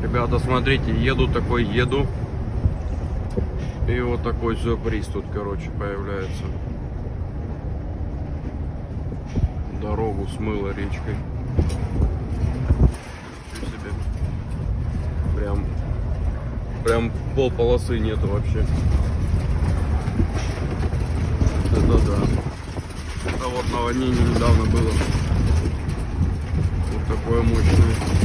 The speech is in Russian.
Ребята, смотрите, еду. И вот такой сюрприз тут, короче, появляется. Дорогу смыло речкой. Ничего себе. Прям полполосы нету вообще. Это да. Это вот наводнение недавно было. Вот такое мощное.